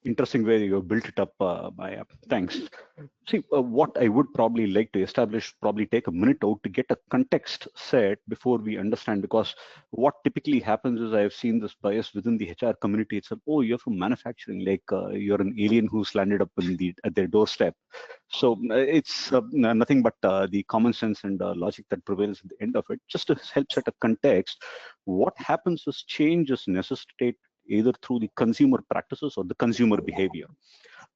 Interesting way you built it up, Maya. Thanks. See, what I would probably like to establish, probably take a minute out to get a context set before we understand, because what typically happens is I've seen this bias within the HR community itself. Oh, you're from manufacturing, like you're an alien who's landed up at their doorstep. So it's nothing but the common sense and logic that prevails at the end of it. Just to help set a context, what happens is change is necessitated either through the consumer practices or the consumer behavior.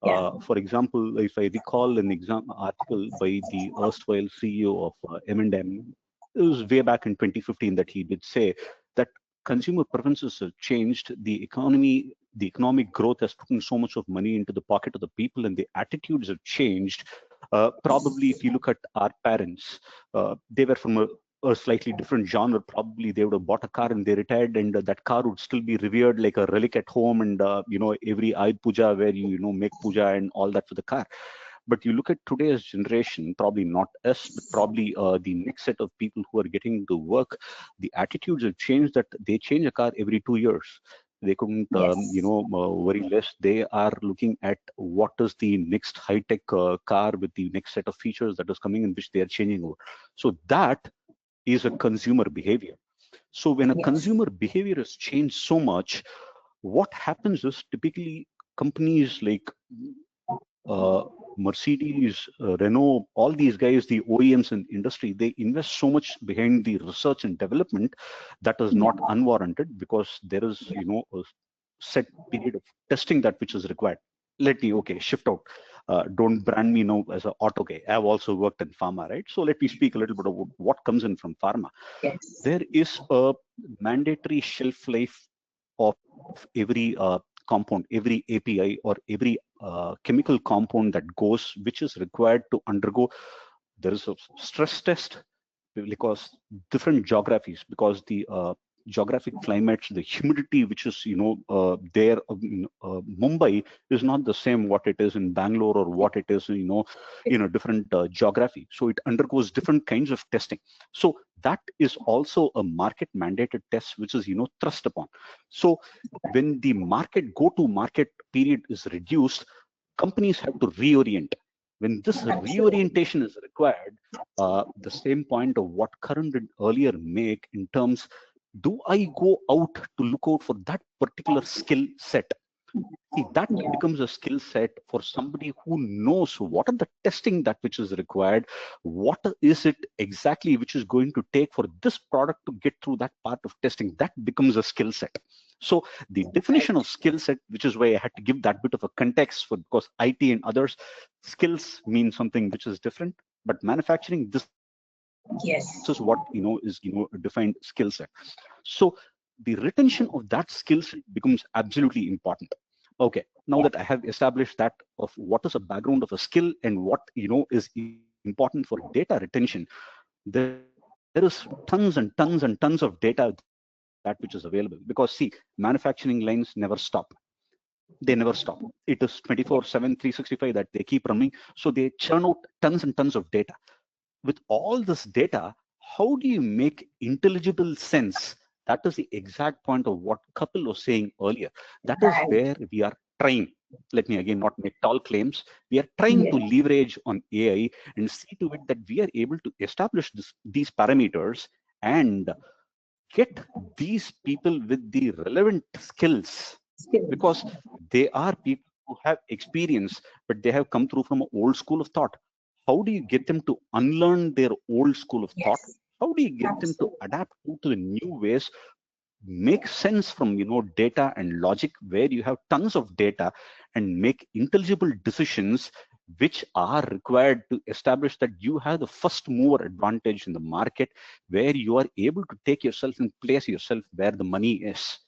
Yeah. For example, if I recall an article by the erstwhile CEO of M&M, it was way back in 2015 that he did say that consumer preferences have changed, the economic growth has put in so much of money into the pocket of the people, and the attitudes have changed. Probably, if you look at our parents, they were from a slightly different genre. Probably they would have bought a car and they retired, and that car would still be revered like a relic at home, and every Ayud Puja where you make puja and all that for the car. But you look at today's generation, probably not us, but probably the next set of people who are getting to work, the attitudes have changed that they change a car every 2 years. They couldn't, Yes. worry less. They are looking at what is the next high-tech car with the next set of features that is coming in, which they are changing over. So that is a consumer behavior. So when a Yes. consumer behavior has changed so much, what happens is typically companies like uh, Mercedes, Renault, all these guys, the OEMs in industry, they invest so much behind the research and development that is not unwarranted, because there is, a set period of testing that which is required. Let me, okay, shift out. Don't brand me now as an auto guy. I've also worked in pharma, right? So let me speak a little bit about what comes in from pharma. Yes. There is a mandatory shelf life of every compound, every API, or every chemical compound that goes, which is required to undergo. There is a stress test, because different geographies, because the geographic climates, the humidity which is there in Mumbai is not the same what it is in Bangalore, or what it is in a different geography. So it undergoes different kinds of testing. So that is also a market mandated test which is thrust upon. So when the market go to market period is reduced, companies have to reorient. When this Absolutely. reorientation is required, the same point of what Karan did earlier make in terms, do I go out to look out for that particular skill set? See, that Yeah. becomes a skill set for somebody who knows what are the testing that which is required, what is it exactly which is going to take for this product to get through that part of testing. That becomes a skill set. So the definition Right. of skill set, which is why I had to give that bit of a context for, because IT and others, skills mean something which is different. But manufacturing, this is what is Yes. a defined skill set. So the retention of that skill set becomes absolutely important. Okay, now that I Yeah. have established that of what is a background of a skill and what is important for data retention, there is tons and tons and tons of data that which is available, because see, manufacturing lines never stop. They never stop. It is 24/7, 365 that they keep running. So they churn out tons and tons of data. With all this data, how do you make intelligible sense? That is the exact point of what Kapil was saying earlier. That is Right. where we are trying. Let me again not make tall claims. We are trying to Yes. leverage on AI and see to it that we are able to establish these parameters and get these people with the relevant skills, because Skills. they are people who have experience, but they have come through from an old school of thought. How do you get them to unlearn their old school of thought? Yes. How do you get them to Absolutely. adapt to the new ways, make sense from data and logic, where you have tons of data, and make intelligible decisions which are required to establish that you have the first mover advantage in the market, where you are able to take yourself and place yourself where the money is.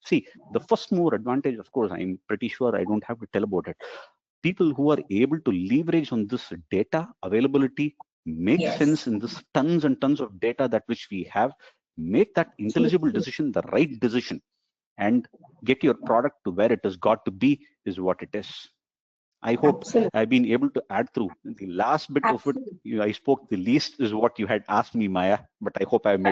See, the first mover advantage, of course, I'm pretty sure I don't have to tell about it. People who are able to leverage on this data availability, make sense Yes. in this tons and tons of data that which we have, make that intelligible Absolutely. decision, the right decision, and get your product to where it has got to be, is what it is. I hope Absolutely. I've been able to add through. The last bit of it, Absolutely. I spoke the least, is what you had asked me, Maya, but I hope I made